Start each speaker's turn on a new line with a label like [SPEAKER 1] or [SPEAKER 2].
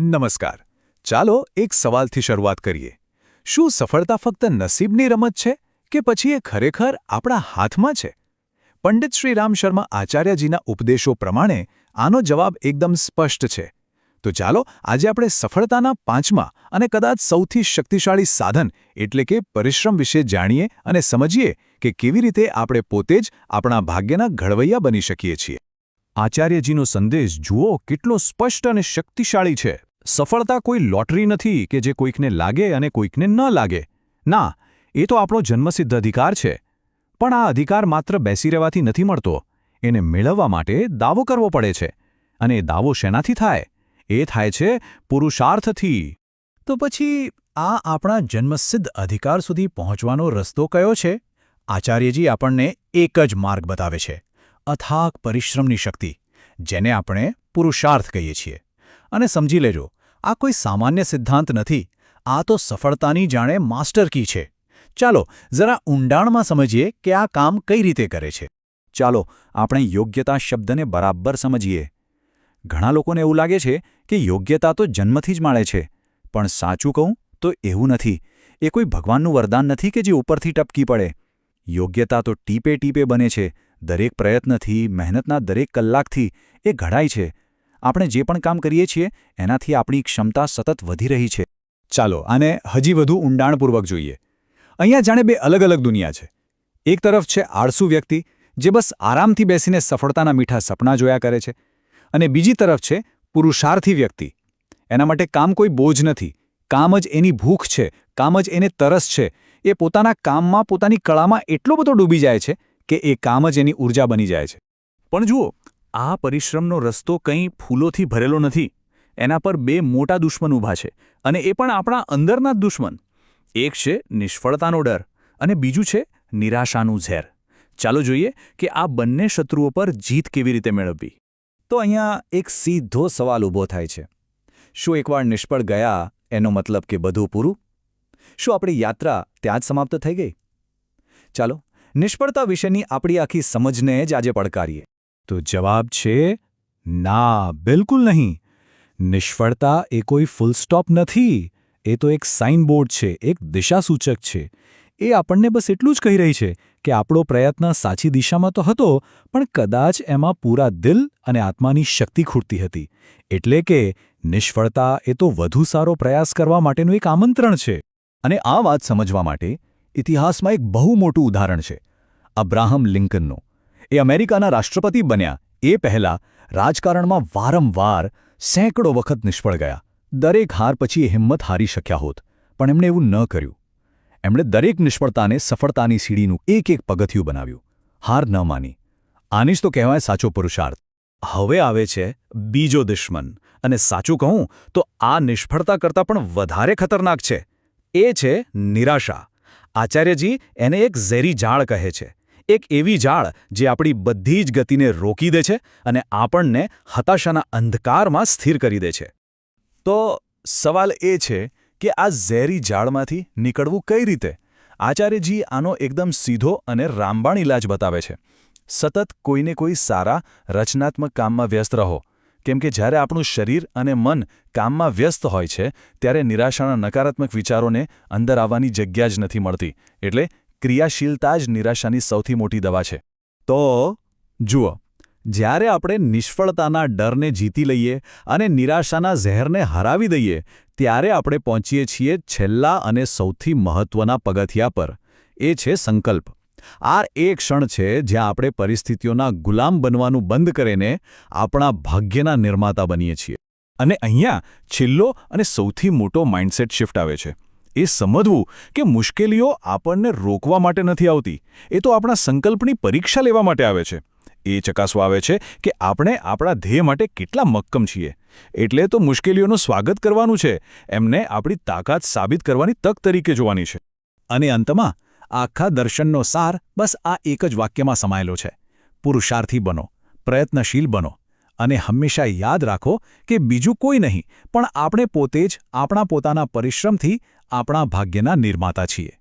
[SPEAKER 1] નમસ્કાર. ચાલો એક સવાલથી શરૂઆત કરીએ. શું સફળતા ફક્ત નસીબની રમત છે કે પછી એ ખરેખર આપણા હાથમાં છે? પંડિત શ્રી રામ શર્મા આચાર્યજીના ઉપદેશો પ્રમાણે આનો જવાબ એકદમ સ્પષ્ટ છે. તો ચાલો આજે આપણે સફળતાના પાંચમા અને કદાચ સૌથી શક્તિશાળી સાધન એટલે કે પરિશ્રમ વિશે જાણીએ અને સમજીએ કે કેવી રીતે આપણે પોતે જ આપણા ભાગ્યના ઘડવૈયા બની શકીએ છીએ.
[SPEAKER 2] આચાર્યજીનો સંદેશ જુઓ કેટલો સ્પષ્ટ અને શક્તિશાળી છે. સફળતા કોઈ લોટરી નથી કે જે કોઈકને લાગે અને કોઈકને ન લાગે. ના, એ તો આપણો જન્મસિદ્ધ અધિકાર છે. પણ આ અધિકાર માત્ર બેસી રહેવાથી નથી મળતો. એને મેળવવા માટે દાવો કરવો પડે છે. અને એ દાવો શેનાથી થાય? એ થાય છે પુરુષાર્થથી.
[SPEAKER 3] તો પછી આ આપણા જન્મસિદ્ધ અધિકાર સુધી પહોંચવાનો રસ્તો કયો છે? આચાર્યજી આપણને એક જ માર્ગ બતાવે છે: અથાગ પરિશ્રમની શક્તિ, જેને આપણે પુરુષાર્થ કહીએ છીએ. અને સમજી લેજો, આ કોઈ સામાન્ય સિદ્ધાંત નથી. આ તો સફળતાની જાણે માસ્ટર કી છે. ચાલો જરા ઊંડાણમાં સમજીએ કે આ કામ કઈ રીતે કરે છે.
[SPEAKER 2] ચાલો આપણે યોગ્યતા શબ્દને બરાબર સમજીએ. ઘણા લોકોને એવું લાગે છે કે યોગ્યતા તો જન્મથી જ મળે છે. પણ સાચું કહું તો એવું નથી. એ કોઈ ભગવાનનું વરદાન નથી કે જે ઉપરથી ટપકી પડે. યોગ્યતા તો ટીપે ટીપે બને છે. દરેક પ્રયત્નથી, મહેનતના દરેક કલાકથી એ ઘડાય છે. આપણે જે પણ કામ કરીએ છીએ એનાથી આપણી ક્ષમતા સતત વધી રહી છે.
[SPEAKER 1] ચાલો આને હજી વધુ ઊંડાણપૂર્વક જોઈએ. અહીંયા જાણે બે અલગ અલગ દુનિયા છે. એક તરફ છે આળસુ વ્યક્તિ જે બસ આરામથી બેસીને સફળતાના મીઠા સપના જોયા કરે છે. અને બીજી તરફ છે પુરુષાર્થી વ્યક્તિ. એના માટે કામ કોઈ બોજ નથી. કામ જ એની ભૂખ છે, કામ જ એને તરસ છે. એ પોતાના કામમાં, પોતાની કળામાં એટલો બધો ડૂબી જાય છે કે એ કામ જ એની ઊર્જા બની જાય છે.
[SPEAKER 2] પણ જુઓ, આ પરિશ્રમનો રસ્તો કંઈ ફૂલોથી ભરેલો નથી. એના પર બે મોટા દુશ્મન ઊભા છે, અને એ પણ આપણા અંદરના જ દુશ્મન. એક છે નિષ્ફળતાનો ડર અને બીજું છે નિરાશાનું ઝેર. ચાલો જોઈએ કે આ બંને શત્રુઓ પર જીત કેવી રીતે મેળવવી.
[SPEAKER 3] તો અહીંયા એક સીધો સવાલ ઊભો થાય છે: શું એકવાર નિષ્ફળ ગયા એનો મતલબ કે બધું પૂરું? શું આપણી યાત્રા ત્યાં જ સમાપ્ત થઈ ગઈ? ચાલો નિષ્ફળતા વિશેની આપણી આખી સમજને જ આજે પડકારીએ.
[SPEAKER 1] તો જવાબ છે ના, બિલકુલ નહીં. નિષ્ફળતા એ કોઈ ફૂલ સ્ટોપ નથી. એ તો એક સાઇનબોર્ડ છે, એક દિશાસૂચક છે. એ આપણને બસ એટલું જ કહી રહી છે કે આપણો પ્રયત્ન સાચી દિશામાં તો હતો, પણ કદાચ એમાં પૂરા દિલ અને આત્માની શક્તિ ખૂટતી હતી. એટલે કે નિષ્ફળતા એ તો વધુ સારો પ્રયાસ કરવા માટેનું એક આમંત્રણ છે.
[SPEAKER 3] અને આ વાત સમજવા માટે ઇતિહાસમાં એક બહુ મોટું ઉદાહરણ છે: અબ્રાહમ લિંકનનું. એ અમેરિકાના રાષ્ટ્રપતિ બન્યા એ પહેલાં રાજકારણમાં વારંવાર સેંકડો વખત નિષ્ફળ ગયા. દરેક હાર પછી એ હિંમત હારી શક્યા હોત, પણ એમણે એવું ન કર્યું. એમણે દરેક નિષ્ફળતાને સફળતાની સીડીનું એક એક પગથિયું બનાવ્યું. હાર ન માની. આની જ તો કહેવાય સાચો પુરુષાર્થ.
[SPEAKER 2] હવે આવે છે બીજો દુશ્મન, અને સાચું કહું તો આ નિષ્ફળતા કરતાં પણ વધારે ખતરનાક છે. એ છે નિરાશા. આચાર્યજી એને એક ઝેરી ઝાડ કહે છે. એક એવી ઝાડ જે આપણી બધી જ ગતિને રોકી દે છે અને આપણને હતાશાના અંધકારમાં સ્થિર કરી દે છે.
[SPEAKER 1] તો સવાલ એ છે કે આ ઝેરી ઝાડમાંથી નીકળવું કઈ રીતે? આચાર્યજી આનો એકદમ સીધો અને રામબાણ ઇલાજ બતાવે છે. સતત કોઈને કોઈ સારા રચનાત્મક કામમાં વ્યસ્ત રહો. કેમ કે જ્યારે આપણું શરીર અને મન કામમાં વ્યસ્ત હોય છે ત્યારે નિરાશાના નકારાત્મક વિચારોને અંદર આવવાની જગ્યા જ નથી મળતી. એટલે ક્રિયાશીલતા જ નિરાશાની સૌથી મોટી દવા છે.
[SPEAKER 3] તો જુઓ, જ્યારે આપણે નિષ્ફળતાના ડરને જીતી લઈએ અને નિરાશાના ઝેરને હરાવી દઈએ, ત્યારે આપણે પહોંચીએ છીએ છેલ્લા અને સૌથી મહત્વના પગથિયા પર. એ છે સંકલ્પ. આ એ ક્ષણ છે જ્યાં આપણે પરિસ્થિતિઓના ગુલામ બનવાનું બંધ કરીને આપણા ભાગ્યના નિર્માતા બનીએ છીએ.
[SPEAKER 1] અને અહીંયા છેલ્લો અને સૌથી મોટો માઇન્ડસેટ શિફ્ટ આવે છે. એ સમજવું કે મુશ્કેલીઓ આપણને રોકવા માટે નથી આવતી. એ તો આપણા સંકલ્પની પરીક્ષા લેવા માટે આવે છે. એ ચકાસવા આવે છે કે આપણે આપણા ધ્યેય માટે કેટલા મક્કમ છીએ. એટલે તો મુશ્કેલીઓનું સ્વાગત કરવાનું છે, એમને આપણી તાકાત સાબિત કરવાની તક તરીકે જોવાની છે.
[SPEAKER 3] અને અંતમાં આખા દર્શનનો સાર બસ આ એક જ વાક્યમાં સમાયેલો છે: પુરુષાર્થી બનો, પ્રયત્નશીલ બનો, અને હંમેશા યાદ રાખો કે બીજું કોઈ નહીં, પણ આપણે પોતે જ આપણા પોતાના પરિશ્રમથી આપણા ભાગ્યના નિર્માતા છીએ.